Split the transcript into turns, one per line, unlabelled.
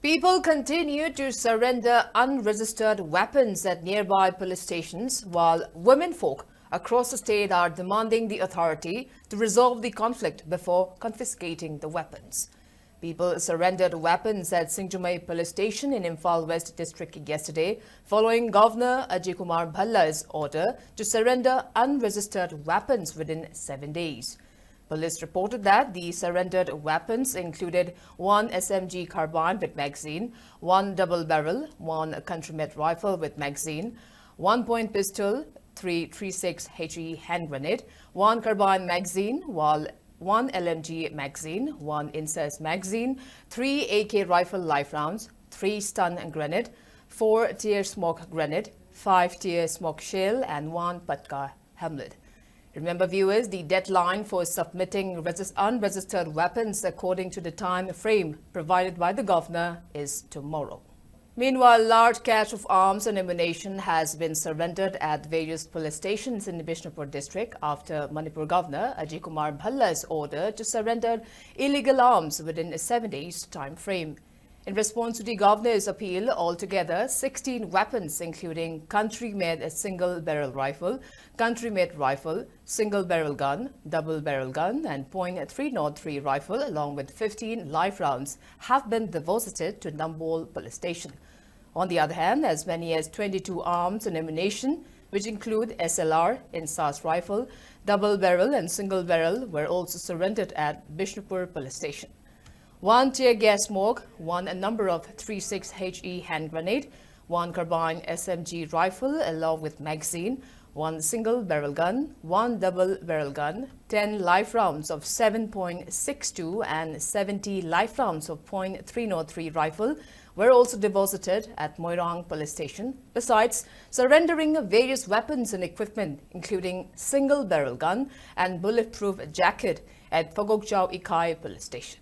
People continue to surrender unregistered weapons at nearby police stations, while womenfolk across the state are demanding the authority to resolve the conflict before confiscating the weapons. People surrendered weapons at Singjumai police station in Imphal West district yesterday, following Governor Ajay Kumar Bhalla's order to surrender unregistered weapons within 7 days. Police reported that the surrendered weapons included one SMG carbine with magazine, one double barrel, one country-made rifle with magazine, 1-point pistol, 3.36 HE hand grenade, one carbine magazine, while one LMG magazine, one incest magazine, 3 AK rifle live rounds, 3 stun grenade, 4 tear smoke grenade, 5 tear smoke shell, and 1 patka helmet. Remember, viewers, the deadline for submitting unregistered weapons according to the time frame provided by the governor is tomorrow. Meanwhile, large cache of arms and ammunition has been surrendered at various police stations in the Bishnupur district after Manipur Governor Ajay Kumar Bhalla's order to surrender illegal arms within a 7 days time frame. In response to the governor's appeal, altogether 16 weapons including country-made single-barrel rifle, country-made rifle, single-barrel gun, double-barrel gun and .303 rifle along with 15 live rounds have been deposited to Nambol police station. On the other hand, as many as 22 arms and ammunition, which include SLR, INSAS rifle, double-barrel and single-barrel, were also surrendered at Bishnupur police station. 1 tear gas smoke, 1 number of 3.6 HE hand grenade, 1 carbine SMG rifle along with magazine, 1 single barrel gun, 1 double barrel gun, 10 live rounds of 7.62 and 70 live rounds of .303 rifle were also deposited at Moirang police station, besides surrendering various weapons and equipment including single barrel gun and bulletproof jacket at Fogokchau Ikai police station.